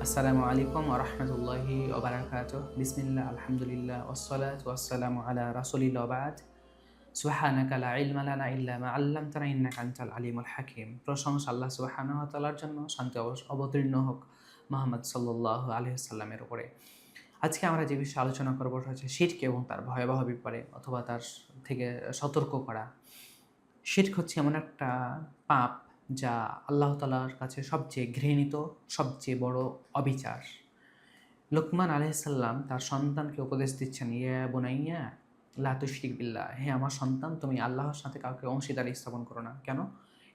আসসালামু আলাইকুম ওয়া রাহমাতুল্লাহি ওয়া বারাকাতুহু। বিসমিল্লাহ, আলহামদুলিল্লাহ, ওয়াসসালাতু ওয়াসসালামু আলা রাসূলিল্লাহ ওয়া বা'দ। সুবহানাকা লা ইলমা লানা ইল্লা মা 'আল্লামতানা ইন্নাকা আনতাল আলিমুল হাকীম। প্রশংসা আল্লাহ সুবহানাহু ওয়া তাআলার জন্য, শান্তি অবতীর্ণ হোক মুহাম্মদ সাল্লাল্লাহু আলাইহি ওয়াসাল্লামের উপরে। আজকে আমরা যে বিষয়ে আলোচনা করব সেটা হচ্ছে শিরক এবং তার ভয়াবহ বিপরে অথবা তার থেকে সতর্ক করা। শিরক হচ্ছে এমন একটা পাপ যা আল্লাহ তাআলার কাছে সবচেয়ে ঘৃণিত, সবচেয়ে বড় অবিচার। লোকমান আলাইহিস সালাম তার সন্তানকে উপদেশ দিচ্ছেন, ইয়া বুনাইয়া লা তুশরিক বিল্লাহ, হে আমার সন্তান, তুমি আল্লাহর সাথে কাউকে অংশীদারি স্থাপন করো না। কেন?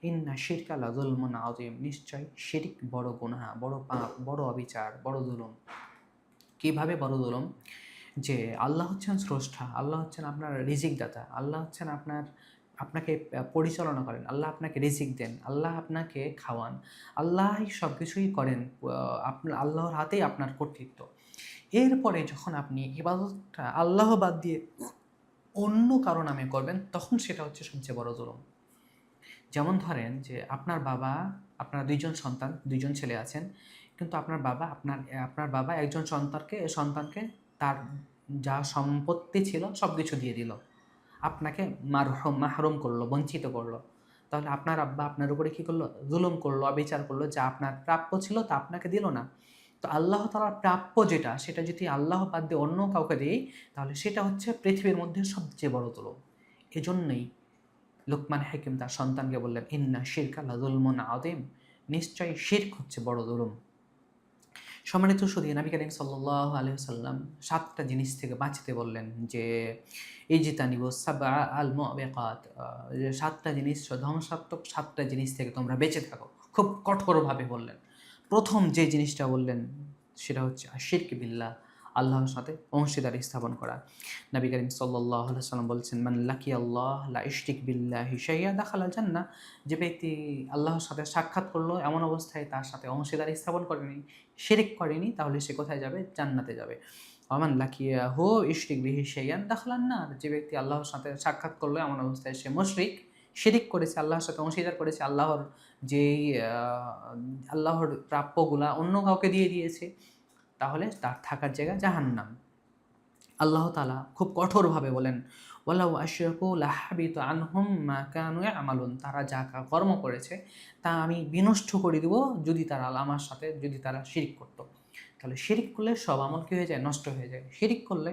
ইন্না শিরকা লা যুলমুন আযীম, নিশ্চয় শিরক বড় গুনাহ, বড় পাপ, বড় অবিচার, বড় জুলুম। কিভাবে বড় জুলুম? যে আল্লাহ হচ্ছেন স্রষ্টা, আল্লাহ হচ্ছেন আপনার রিজিক দাতা, আল্লাহ হচ্ছেন আপনাকে পরিচালনা করেন, আল্লাহ আপনাকে রিজিক দেন, আল্লাহ আপনাকে খাওয়ান, আল্লাহই সব কিছুই করেন। আপনার আল্লাহর হাতেই আপনার কর্তৃত্ব। এরপরে যখন আপনি ইবাদতটা আল্লাহ বাদ দিয়ে অন্য কারো নামে করবেন, তখন সেটা হচ্ছে সবচেয়ে বড় জুলুম। যেমন ধরেন যে আপনার ২ জন সন্তান, ২ জন ছেলে আছেন, কিন্তু আপনার বাবা একজন সন্তানকে তার যা সম্পত্তি ছিল সব কিছু দিয়ে দিল। আপনাকে মাহরুম করলো, বঞ্চিত করলো। তাহলে আপনার আব্বা আপনার উপরে কী করলো? জুলুম করলো, অবিচার করলো। যা আপনার প্রাপ্য ছিল তা আপনাকে দিল না। তো আল্লাহ তাআলার প্রাপ্য যেটা, সেটা যদি আল্লাহ বাদ দিয়ে অন্য কাউকে দেই, তাহলে সেটা হচ্ছে পৃথিবীর মধ্যে সবচেয়ে বড় জুলুম। এজন্যই লোকমান হাকিম তার সন্তানকে বললেন, ইন্না শিরকা লা যুলমুন আযীম, নিশ্চয়ই শিরক হচ্ছে বড় জুলুম। সম্মানিত সুধী, নবী করিম সাল্লাল্লাহু আলাইহি ওয়াসাল্লাম ৭টা জিনিস থেকে বাঁচতে বললেন, যে ইজতানিবু সাবআ আল মুবিকাত, যে ৭টা জিনিস, ধ্বংসাত্মক ৭টা জিনিস থেকে তোমরা বেঁচে থাকো। খুব কঠোরভাবে বললেন। প্রথম যে জিনিসটা বললেন সেটা হচ্ছে আশিরক বিল্লাহ, আল্লাহর সাথে অংশীদারি স্থাপন করা। নবী করিম সাল্লাল্লাহু আলাইহি ওয়াসাল্লাম বলছেন, মান লাকিয়াল্লাহ লা ইশরিক বিল্লাহি শাইআ দাখালাল জান্নাহ, যে ব্যক্তি আল্লাহর সাথে সাক্ষাৎ করলো এমন অবস্থায় তার সাথে অংশীদারি স্থাপন করেনি, শিরক করেনি, তাহলে সে কোথায় যাবে? জান্নাতে যাবে। ওয়ামান লাকিয়াহু ইশরিক বিহি শাইআন দাখালান নার, যে ব্যক্তি আল্লাহর সাথে সাক্ষাৎ করলো এমন অবস্থায় সে মুশরিক, শিরক করেছে, আল্লাহর সাথে অংশীদার করেছে, যেই আল্লাহর প্রাপ্যগুলা অন্য কাউকে দিয়ে দিয়েছে, তাহলে তার থাকার জায়গা জাহান্নাম। আল্লাহ তাআলা খুব কঠোরভাবে বলেন, ওয়ালাউ আশরাকু লাহাবিতা আনহুম মা কানু ইয়ামালুন, তারা যা কর্ম করেছে তা আমি বিনষ্ট করে দিব যদি তারা শিরক করত। তাহলে শিরক করলে সব আমল কী হয়ে যায়? নষ্ট হয়ে যায়। শিরক করলে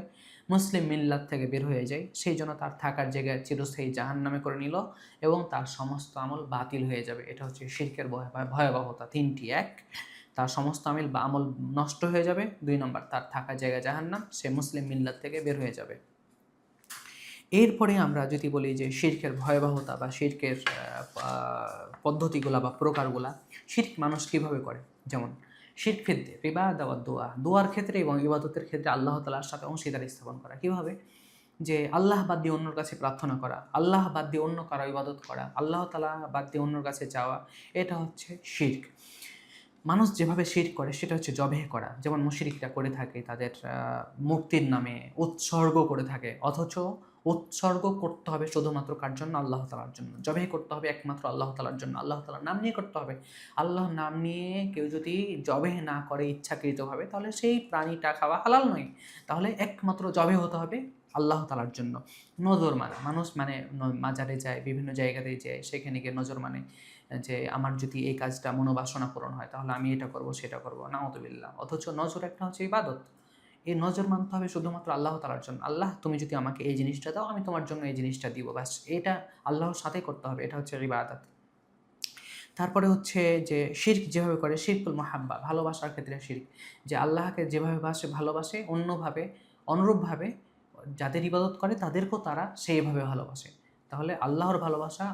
মুসলিম মিল্লাত থেকে বের হয়ে যায়, সেই জন্য তার থাকার জায়গায় চিরস্থায়ী জাহান্নামে করে নিল এবং তার সমস্ত আমল বাতিল হয়ে যাবে। এটা হচ্ছে শিরকের ভয়াবহতা। ৩টি। ১, তার সমস্ত আমল নষ্ট হয়ে যাবে। ২ নম্বর, তার থাকার জায়গা জাহান্নাম, সে মুসলিম মিল্লাত থেকে বের হয়ে যাবে। এরপরে আমরা যদি বলি যে শিরকের ভয়াবহতা বা শিরকের পদ্ধতিগুলা বা প্রকারগুলা, শিরক মানুষ কীভাবে করে। যেমন শিরক ফিদ্দে ইবাদা ওয়া দুআ, দোয়ার ক্ষেত্রে এবং ইবাদতের ক্ষেত্রে আল্লাহ তাআলার সাথে অংশীদারি স্থাপন করা। কীভাবে? যে আল্লাহ বাদ দিয়ে অন্যর কাছে প্রার্থনা করা, আল্লাহ বাদ দিয়ে অন্য কারো ইবাদত করা, আল্লাহ তাআলা বাদ দিয়ে অন্যর কাছে চাওয়া, এটা হচ্ছে শিরক। মানুষ যেভাবে শিরক করে সেটা হচ্ছে জবেহ করা, যেমন মুশরিকরা করে থাকে, তাদের মুক্তির নামে উৎসর্গ করে থাকে, অথচ উৎসর্গ করতে হবে শুধুমাত্র কার জন্য? আল্লাহ তাআলার জন্য। জবেহ করতে হবে একমাত্র আল্লাহ তাআলার জন্য, আল্লাহ তাআলার নাম নিয়ে করতে হবে। আল্লাহর নাম নিয়ে কেউ যদি জবেহ না করে ইচ্ছাকৃতভাবে, তাহলে সেই প্রাণীটা খাওয়া হালাল নয়। তাহলে একমাত্র জবেহ হতে হবে আল্লাহ তাআলার জন্য। নজর মানা, মানুষ মাজারে যায়, বিভিন্ন জায়গাতে যায়, সেখানে গিয়ে নজর মানে যে আমার যদি এই কাজটা মনোবাসনা পূরণ হয় তাহলে আমি এটা করব, সেটা করব, নাউযুবিল্লাহ। অথচ নজর একটা হচ্ছে ইবাদত। এই নজর মানতে হবে শুধুমাত্র আল্লাহ তাআলার জন্য। আল্লাহ, তুমি যদি আমাকে এই জিনিসটা দাও, আমি তোমার জন্য এই জিনিসটা দিব, ব্যাস। এটা আল্লাহর সাথে করতে হবে, এটা হচ্ছে ইবাদত। তারপরে হচ্ছে যে শিরক যেভাবে করে, শিরকুল মাহাব্বা, ভালোবাসার ক্ষেত্রে শিরক, যে আল্লাহকে যেভাবে ভালোবাসে অনুরূপভাবে যাদের ইবাদত করে তাদেরকেও তারা সেইভাবে ভালোবাসে। তাহলে আল্লাহর ভালোবাসা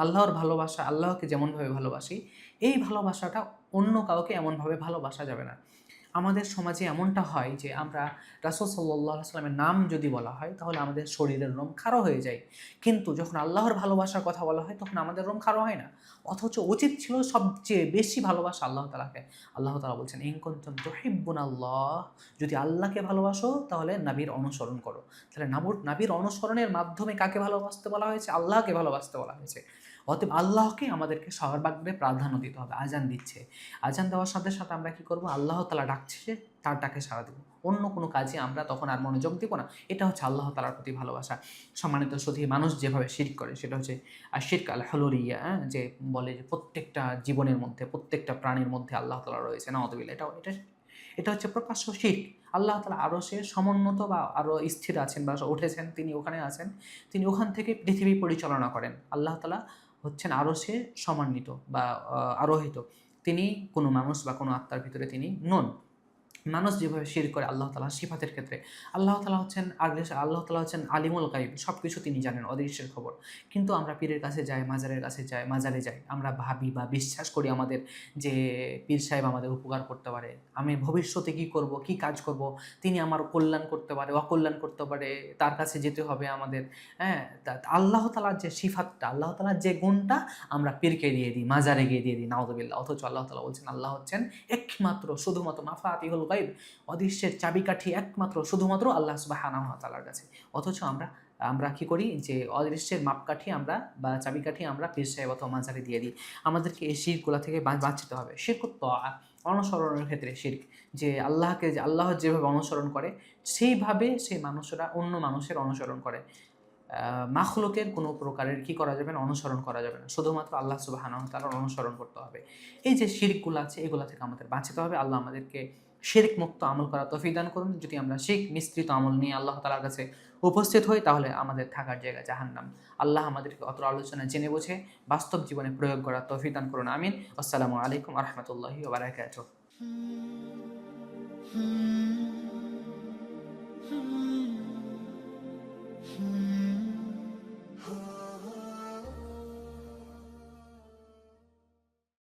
আল্লাহর ভালোবাসা, আল্লাহকে যেমনভাবে ভালোবাসি, এই ভালোবাসাটা অন্য কাউকে এমনভাবে ভালোবাসা যাবে না। আমাদের সমাজে এমনটা হয় যে আমরা রাসূল সাল্লাল্লাহু আলাইহি ওয়াসাল্লামের নাম যদি বলা হয় তাহলে আমাদের শরীরের রোম খাড়া হয়ে যায়, কিন্তু যখন আল্লাহর ভালোবাসার কথা বলা হয় তখন আমাদের রোম খাড়া হয় না। অথচ উচিত ছিল সবচেয়ে বেশি ভালোবাসা আল্লাহ তাআলাকে। আল্লাহ তাআলা বলছেন, ইন কুনতুম তুহিব্বুনাল্লাহ, যদি আল্লাহকে ভালোবাসো তাহলে নবীর অনুসরণ করো। তাহলে নবীর অনুসরণের মাধ্যমে কাকে ভালোবাসতে বলা হয়েছে? আল্লাহকে ভালোবাসতে বলা হয়েছে। অতএব আল্লাহকে আমাদেরকে সর্বাগ্রে প্রাধান্য দিতে হবে। আজান দিচ্ছে, আজান দেওয়ার সাথে সাথে আমরা কি করব? আল্লাহ তাআলা ডাকছে, তার ডাকে সাড়া দেব। অন্য কোনো কাজে আমরা তখন আর মনোযোগ দিব না। এটা হচ্ছে আল্লাহ তাআলার প্রতি ভালোবাসা। সম্মানিত সুধী, মানুষ যেভাবে শিরক করে সেটা হচ্ছে আশিরক আল হুলুলিয়া, যে বলে যে প্রত্যেকটা জীবনের মধ্যে, প্রত্যেকটা প্রাণীর মধ্যে আল্লাহ তাআলা রয়েছে। নাউযুবিল্লাহ। এটা হচ্ছে প্রকাশ্য শিরক। আল্লাহ তাআলা আরশে সমুন্নত বা আরো স্থির আছেন বা উঠেছেন, তিনি ওখানে আছেন। তিনি ওখান থেকে পৃথিবী পরিচালনা করেন। আল্লাহ তাআলা হচ্ছেন আরশে সমান্বিত বা আরোহিত। তিনি কোনো মানুষ বা কোনো আত্মার ভিতরে তিনি নন। মানুষ যেভাবে শিরক করে আল্লাহ তাআলার সিফাতের ক্ষেত্রে, আল্লাহ তাআলা হচ্ছেন আলিমুল গায়ব, সব কিছু তিনি জানেন, অদৃশ্যের খবর। কিন্তু আমরা পীরের কাছে যাই, মাজারে যাই, আমরা ভাবি বা বিশ্বাস করি আমাদের যে পীর সাহেব আমাদের উপকার করতে পারে, আমি ভবিষ্যতে কী করব, কী কাজ করব, তিনি আমার কল্যাণ করতে পারে, অকল্যাণ করতে পারে, তার কাছে যেতে হবে আমাদের। হ্যাঁ, আল্লাহ তাআলার যে সিফাতটা, আল্লাহ তাআলার যে গুণটা আমরা পীরকে দিয়ে দিই, মাজারে গিয়ে দিয়ে দিই, নাউযুবিল্লাহ। অথচ আল্লাহ তাআলা বলছেন, আল্লাহ হচ্ছেন একমাত্র শুধুমাত্র মাফাতিহুল গায়ব, অদৃশ্যের চাবিকাঠি একমাত্র শুধুমাত্র আল্লাহ সুবহানাহু ওয়া তাআলার কাছে। অথচ আমরা আমরা কি করি যে অদৃশ্যের মাপকাঠি আমরা বা চাবিকাঠি আমরা পীর সাহেব অথবা মাজারে দিয়ে দিই। আমাদেরকে এই শিরকগুলা থেকে বাঁচতে হবে। শিরকুত তাআ, অনুসরণের ক্ষেত্রে শিরক, যে আল্লাহ যেভাবে অনুসরণ করে সেইভাবে সেই মানুষেরা অন্য মানুষের অনুসরণ করে। মাখলুকের কোনো প্রকারের কি করা যাবে না? অনুসরণ করা যাবে না। শুধুমাত্র আল্লাহ সুবহানাহু ওয়া তাআলার অনুসরণ করতে হবে। এই যে শিরকগুলো আছে এগুলা থেকে আমাদের বাঁচতে হবে। আল্লাহ আমাদেরকে শিরক মুক্ত আমল করার তৌফিক দান করুন। যদি আমরা শিরক মিশ্রিত আমল নিয়ে আল্লাহ তাআলার কাছে উপস্থিত হই তাহলে আমাদের থাকার জায়গা জাহান্নাম। আল্লাহ আমাদেরকে অত্র আলোচনা জেনে বুঝে বাস্তব জীবনে প্রয়োগ করার তৌফিক দান করুন। আমিন। আসসালামু আলাইকুম ওয়া রাহমাতুল্লাহি ওয়া বারাকাতুহু।